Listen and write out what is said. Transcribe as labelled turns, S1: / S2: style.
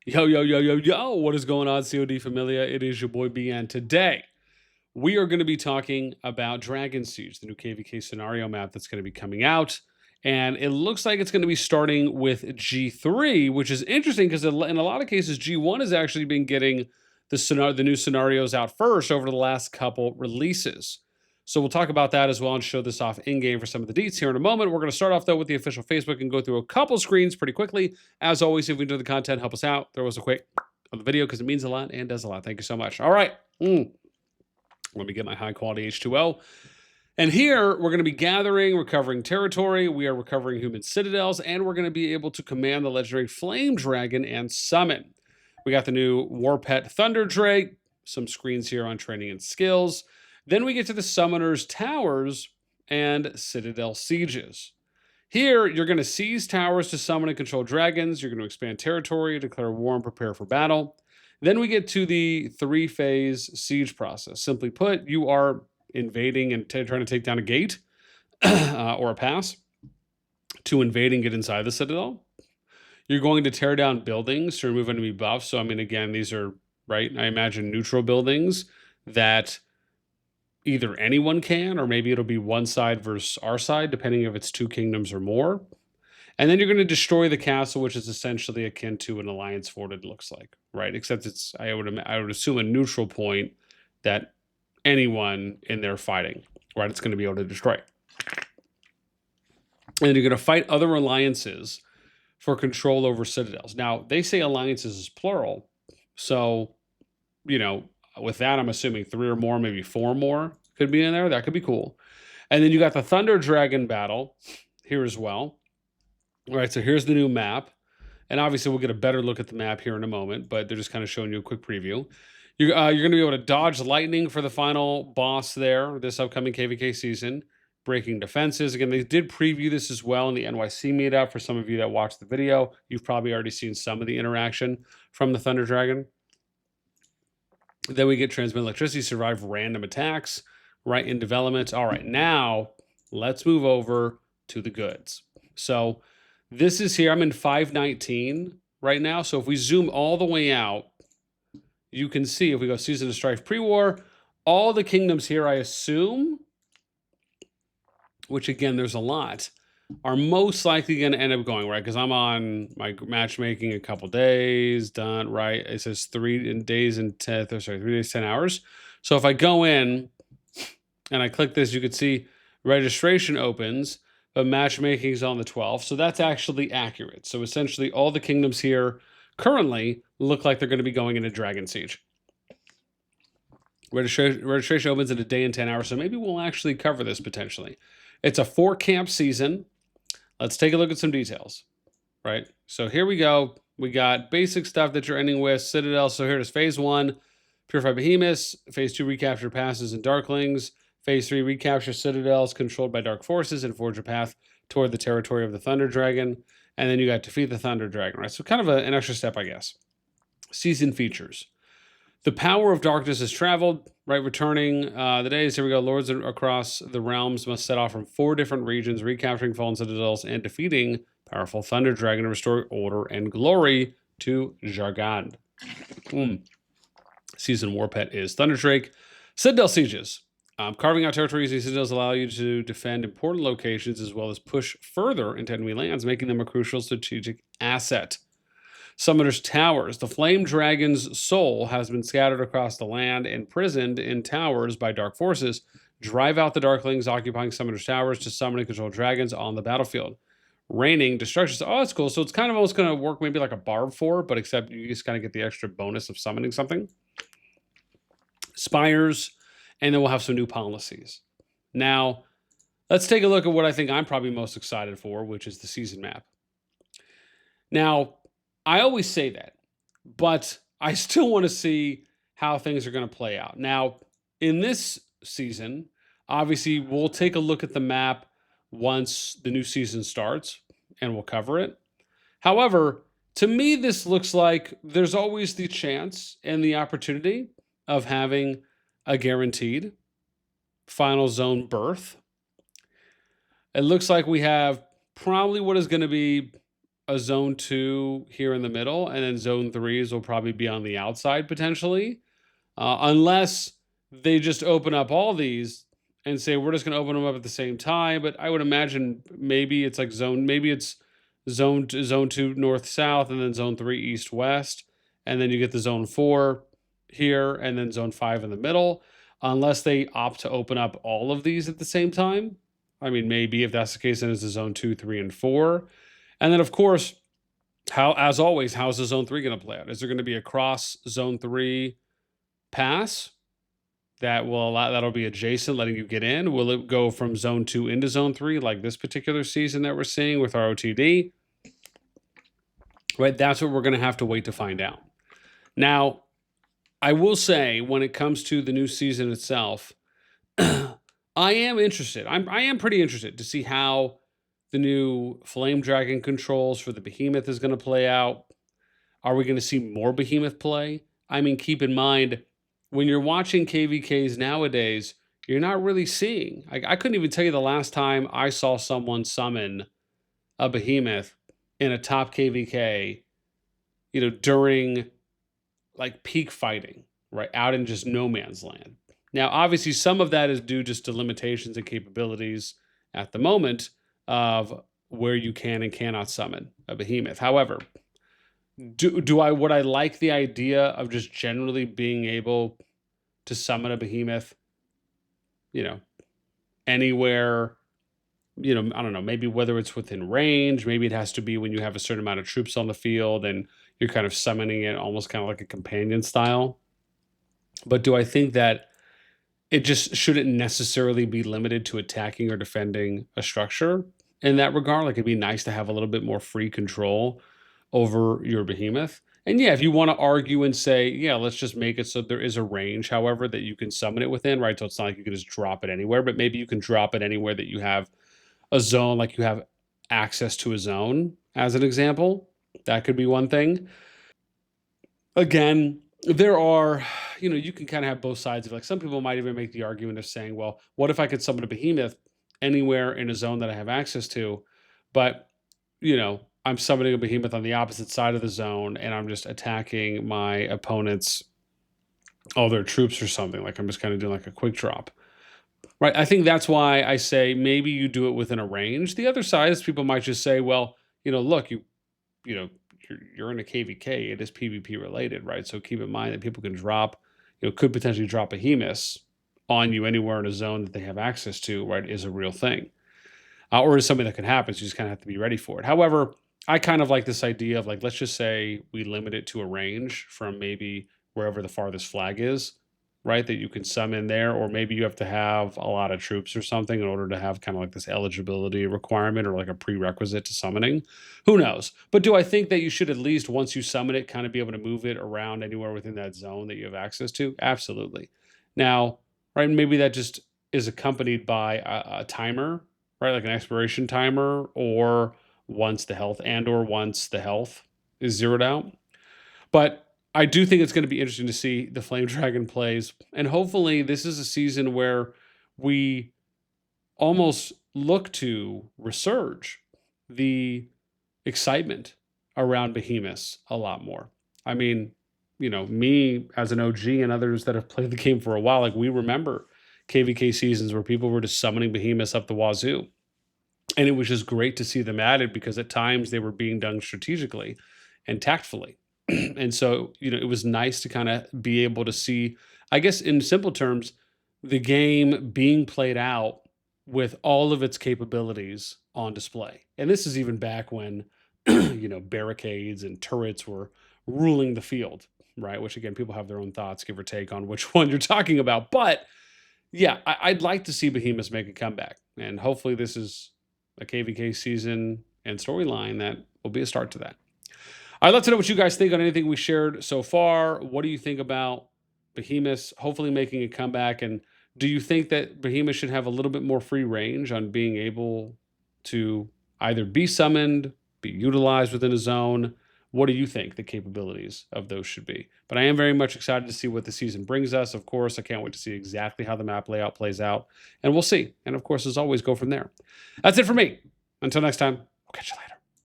S1: Yo, yo, yo, yo, yo, what is going on, COD Familia? It is your boy BN. Today, we are going to be talking about Dragonsiege, the new KvK scenario map that's going to be coming out. And it looks like it's going to be starting with G3, which is interesting because in a lot of cases, G1 has actually been getting the new scenarios out first over the last couple releases. So we'll talk about that as well and show this off in-game for some of the deets here in a moment. We're going to start off, though, with the official Facebook and go through a couple screens pretty quickly. As always, if we enjoy the content, help us out. Throw us a quick on the video because it means a lot and does a lot. Thank you so much. All right. Let me get my high-quality H2O. And here, we're going to be gathering, recovering territory. We are recovering human citadels, and we're going to be able to command the legendary Flame Dragon and summon. We got the new War Pet Thunder Drake, some screens here on training and skills. Then we get to the Summoner's Towers and Citadel Sieges. Here, you're going to seize towers to summon and control dragons. You're going to expand territory, declare war, and prepare for battle. Then we get to the three-phase siege process. Simply put, you are invading and trying to take down a gate or a pass to invade and get inside the citadel. You're going to tear down buildings to remove enemy buffs. So, I mean, again, these are, right, I imagine neutral buildings that either anyone can, or maybe it'll be one side versus our side, depending if it's two kingdoms or more. And then you're going to destroy the castle, which is essentially akin to an alliance fort, it looks like, right? Except it's, I would assume, a neutral point that anyone in there fighting, right, it's going to be able to destroy. And you're going to fight other alliances for control over citadels. Now, they say alliances is plural. So, you know, with that, I'm assuming 3 or more, maybe 4 more could be in there. That could be cool. And then you got the Thunder Dragon battle here as well. All right, so here's the new map. And obviously, we'll get a better look at the map here in a moment, but they're just kind of showing you a quick preview. You're going to be able to dodge lightning for the final boss there this upcoming KvK season. Breaking defenses. Again, they did preview this as well in the NYC meetup. For some of you that watched the video, you've probably already seen some of the interaction from the Thunder Dragon. Then we get transmit electricity, survive random attacks, right, in development. All right, now let's move over to the goods. So this is here. I'm in 519 right now. So if we zoom all the way out, you can see if we go Season of Strife pre-war, all the kingdoms here, I assume, which again, there's a lot, are most likely going to end up going, right? Because I'm on my matchmaking a couple days, done, right? It says 3 days, 10 hours. So if I go in and I click this, you can see registration opens, but matchmaking is on the 12th. So that's actually accurate. So essentially all the kingdoms here currently look like they're going to be going into Dragonsiege. Registration opens in a day and 10 hours. So maybe we'll actually cover this potentially. It's a 4-camp season. Let's take a look at some details, right? So here we go. We got basic stuff that you're ending with. Citadel. So here it is. Phase 1, Purify Behemoths. Phase 2, recapture passes and Darklings. Phase 3, recapture citadels controlled by dark forces and forge a path toward the territory of the Thunder Dragon. And then you got defeat the Thunder Dragon, right? So kind of an extra step, I guess. Season features. The power of darkness has traveled, right? Returning the days. Here we go. Lords across the realms must set off from 4 different regions, recapturing fallen citadels and defeating powerful Thunder Dragon to restore order and glory to Jargand. Season War Pet is Thunder Drake. Citadel Sieges. Carving out territories, these citadels allow you to defend important locations as well as push further into enemy lands, making them a crucial strategic asset. Summoner's Towers. The Flame Dragon's soul has been scattered across the land, imprisoned in towers by dark forces. Drive out the Darklings occupying Summoner's Towers to summon and control dragons on the battlefield. Raining destruction. Oh, that's cool. So it's kind of almost going to work maybe like a Barb Fort, but except you just kind of get the extra bonus of summoning something. Spires. And then we'll have some new policies. Now, let's take a look at what I think I'm probably most excited for, which is the season map. Now, I always say that, but I still want to see how things are going to play out. Now, in this season, obviously, we'll take a look at the map once the new season starts, and we'll cover it. However, to me, this looks like there's always the chance and the opportunity of having a guaranteed final zone berth. It looks like we have probably what is going to be a zone 2 here in the middle, and then zone 3s will probably be on the outside potentially. Unless they just open up all these and say we're just going to open them up at the same time. But I would imagine maybe it's like maybe it's zone 2 north south, and then zone 3 east west, and then you get the zone 4 here, and then zone 5 in the middle. Unless they opt to open up all of these at the same time. I mean, maybe if that's the case, then it's the zone 2, 3, and 4. And then, of course, as always, how's the zone 3 going to play out? Is there going to be a cross zone 3 pass that'll be adjacent, letting you get in? Will it go from zone 2 into zone 3 like this particular season that we're seeing with our OTD? Right, that's what we're going to have to wait to find out. Now, I will say, when it comes to the new season itself, I am interested. I am pretty interested to see how the new Flame Dragon controls for the Behemoth is going to play out. Are we going to see more Behemoth play? I mean, keep in mind, when you're watching KvKs nowadays, you're not really seeing. I couldn't even tell you the last time I saw someone summon a Behemoth in a top KvK, during like peak fighting, right? Out in just no man's land. Now, obviously, some of that is due just to limitations and capabilities at the moment of where you can and cannot summon a Behemoth. However, would I like the idea of just generally being able to summon a Behemoth, anywhere, I don't know, maybe whether it's within range, maybe it has to be when you have a certain amount of troops on the field and you're kind of summoning it almost kind of like a companion style. But do I think that it just shouldn't necessarily be limited to attacking or defending a structure in that regard? Like, it'd be nice to have a little bit more free control over your Behemoth. And yeah, if you want to argue and say, yeah, let's just make it so there is a range, however, that you can summon it within, right? So it's not like you can just drop it anywhere, but maybe you can drop it anywhere that you have a zone, like you have access to a zone, as an example. That could be one thing. Again, there are, you can kind of have both sides of it. Like, some people might even make the argument of saying, well, what if I could summon a Behemoth anywhere in a zone that I have access to, but, I'm summoning a Behemoth on the opposite side of the zone and I'm just attacking my opponent's, all their troops or something. Like, I'm just kind of doing like a quick drop. Right. I think that's why I say maybe you do it within a range. The other side is people might just say, well, look, you're in a KvK. It is PvP related, right? So keep in mind that people can drop, could potentially drop Behemoths on you anywhere in a zone that they have access to, right? Is a real thing. Or is something that can happen. So you just kind of have to be ready for it. However, I kind of like this idea of, like, let's just say we limit it to a range from maybe wherever the farthest flag is, right? That you can summon there, or maybe you have to have a lot of troops or something in order to have kind of like this eligibility requirement or like a prerequisite to summoning. Who knows? But do I think that you should, at least once you summon it, kind of be able to move it around anywhere within that zone that you have access to? Absolutely. Now, right, maybe that just is accompanied by a timer, right? Like an expiration timer, or once the health is zeroed out. But I do think it's going to be interesting to see the Flame Dragon plays. And hopefully this is a season where we almost look to resurge the excitement around Behemoths a lot more. I mean, me as an OG and others that have played the game for a while, like, we remember KvK seasons where people were just summoning Behemoths up the wazoo. And it was just great to see them added, because at times they were being done strategically and tactfully. And so, it was nice to kind of be able to see, I guess, in simple terms, the game being played out with all of its capabilities on display. And this is even back when, barricades and turrets were ruling the field, right? Which, again, people have their own thoughts, give or take, on which one you're talking about. But yeah, I'd like to see Behemoths make a comeback. And hopefully this is a KvK season and storyline that will be a start to that. I'd love to know what you guys think on anything we shared so far. What do you think about Behemoths hopefully making a comeback? And do you think that Behemoth should have a little bit more free range on being able to either be summoned, be utilized within a zone? What do you think the capabilities of those should be? But I am very much excited to see what the season brings us. Of course, I can't wait to see exactly how the map layout plays out. And we'll see. And of course, as always, go from there. That's it for me. Until next time, we'll catch you later.